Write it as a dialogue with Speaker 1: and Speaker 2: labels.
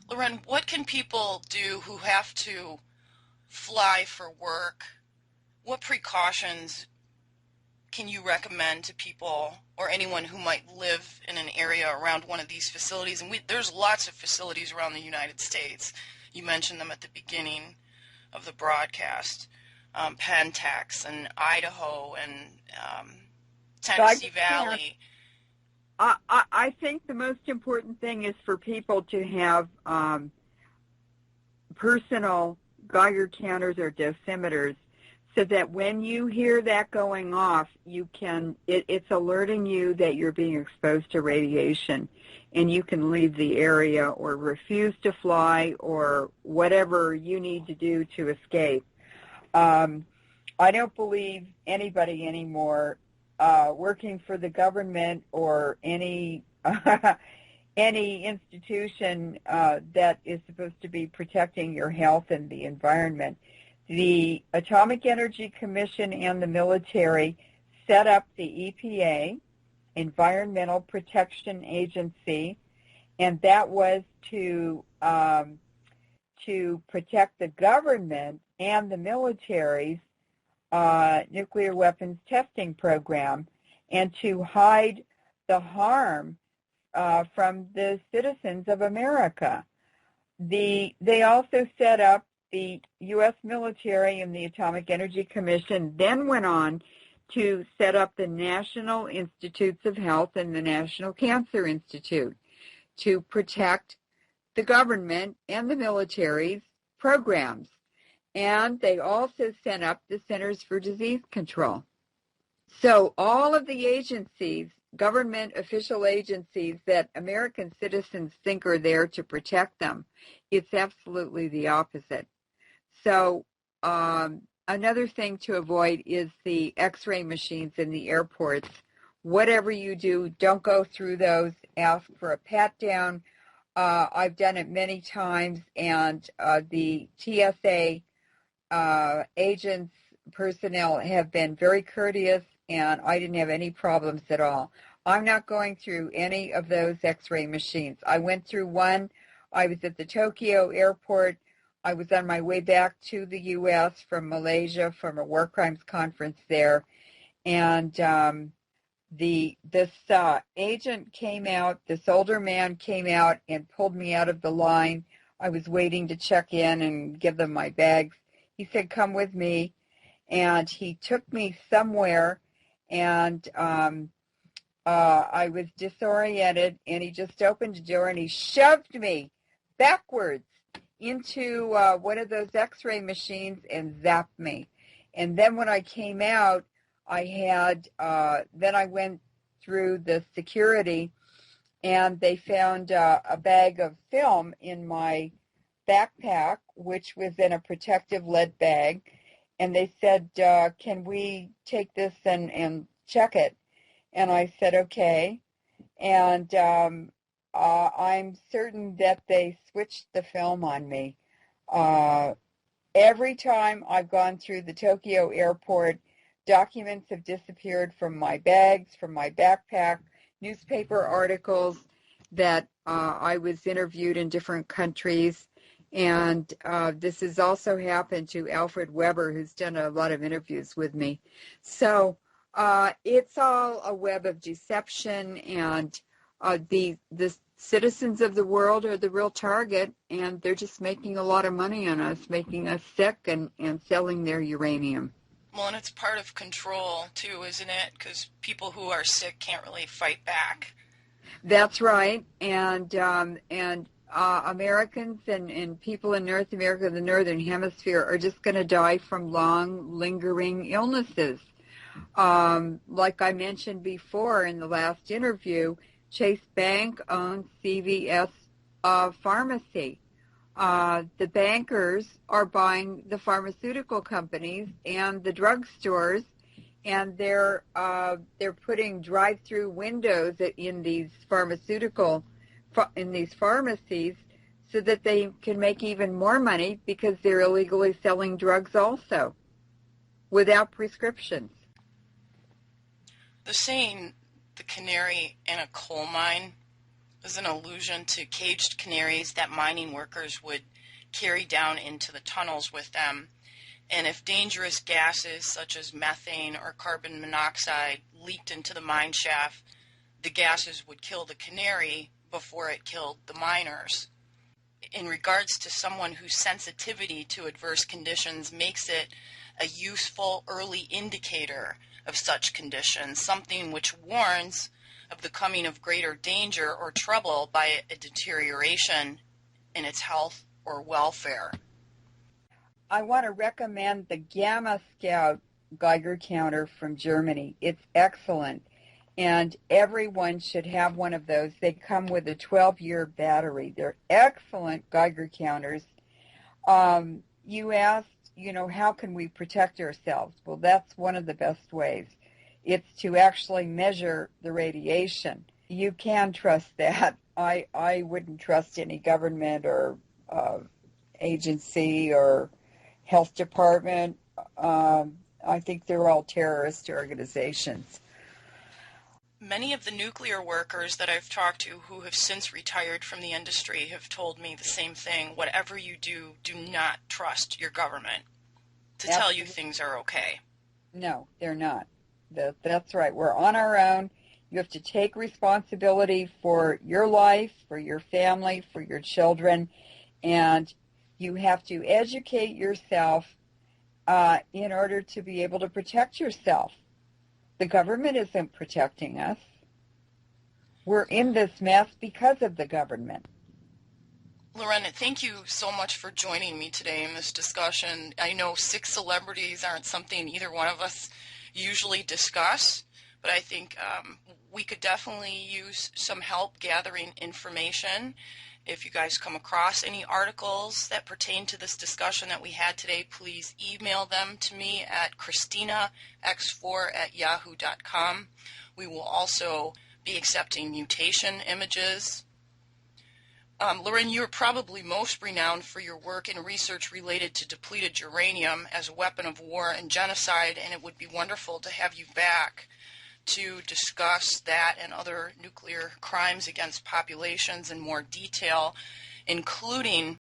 Speaker 1: Loren, what can people do who have to fly for work? What precautions can you recommend to people or anyone who might live in an area around one of these facilities? And there's lots of facilities around the United States. You mentioned them at the beginning of the broadcast. Pentax and Idaho and Tennessee Valley.
Speaker 2: I think the most important thing is for people to have personal Geiger counters or dosimeters, so that when you hear that going off, it's alerting you that you're being exposed to radiation, and you can leave the area or refuse to fly or whatever you need to do to escape. I don't believe anybody anymore working for the government or any institution that is supposed to be protecting your health and the environment. The Atomic Energy Commission and the military set up the EPA, Environmental Protection Agency, and that was to protect the government and the military's nuclear weapons testing program, and to hide the harm from the citizens of America. They also set up the U.S. military, and the Atomic Energy Commission then went on to set up the National Institutes of Health and the National Cancer Institute to protect the government and the military's programs. And they also set up the Centers for Disease Control. So all of the agencies, government official agencies that American citizens think are there to protect them, it's absolutely the opposite. So another thing to avoid is the X-ray machines in the airports. Whatever you do, don't go through those. Ask for a pat-down. I've done it many times, and the TSA agents, personnel have been very courteous, and I didn't have any problems at all. I'm not going through any of those X-ray machines. I went through one. I was at the Tokyo airport. I was on my way back to the U.S. from Malaysia from a war crimes conference there, and this agent came out, this older man came out and pulled me out of the line. I was waiting to check in and give them my bags. He said, "Come with me," and he took me somewhere, and I was disoriented, and he just opened the door and he shoved me backwards into one of those X-ray machines and zapped me. And then when I came out, then I went through the security, and they found a bag of film in my backpack, which was in a protective lead bag. And they said, "Can we take this and check it?" And I said, "Okay." And I'm certain that they switched the film on me. Every time I've gone through the Tokyo airport, documents have disappeared from my bags, from my backpack, newspaper articles that I was interviewed in different countries. And this has also happened to Alfred Weber, who's done a lot of interviews with me. So it's all a web of deception, and the citizens of the world are the real target, and they're just making a lot of money on us, making us sick and selling their uranium.
Speaker 1: Well, and it's part of control, too, isn't it? Because people who are sick can't really fight back.
Speaker 2: That's right. And Americans and people in North America, the Northern Hemisphere, are just going to die from long, lingering illnesses. Like I mentioned before in the last interview, Chase Bank owns CVS Pharmacy. The bankers are buying the pharmaceutical companies and the drugstores, and they're putting drive-through windows in these pharmacies so that they can make even more money, because they're illegally selling drugs also without prescriptions.
Speaker 1: The saying, "the canary in a coal mine," is an allusion to caged canaries that mining workers would carry down into the tunnels with them. And if dangerous gases such as methane or carbon monoxide leaked into the mine shaft, the gases would kill the canary before it killed the miners. In regards to someone whose sensitivity to adverse conditions makes it a useful early indicator of such conditions, something which warns of the coming of greater danger or trouble by a deterioration in its health or welfare.
Speaker 2: I want to recommend the Gamma Scout Geiger counter from Germany. It's excellent, and everyone should have one of those. They come with a 12-year battery. They're excellent Geiger counters. You asked, how can we protect ourselves? Well, that's one of the best ways. It's to actually measure the radiation. You can trust that. I wouldn't trust any government or agency or health department. I think they're all terrorist organizations.
Speaker 1: Many of the nuclear workers that I've talked to who have since retired from the industry have told me the same thing. Whatever you do, do not trust your government to tell you things are okay.
Speaker 2: No, they're not. That's right. We're on our own. You have to take responsibility for your life, for your family, for your children, and you have to educate yourself in order to be able to protect yourself. The government isn't protecting us. We're in this mess because of the government.
Speaker 1: Lorena, thank you so much for joining me today in this discussion. I know 6 celebrities aren't something either one of us usually discuss, but I think we could definitely use some help gathering information. If you guys come across any articles that pertain to this discussion that we had today, please email them to me at christinax4@yahoo.com. We will also be accepting mutation images. Lorraine, you're probably most renowned for your work and research related to depleted uranium as a weapon of war and genocide, and it would be wonderful to have you back to discuss that and other nuclear crimes against populations in more detail, including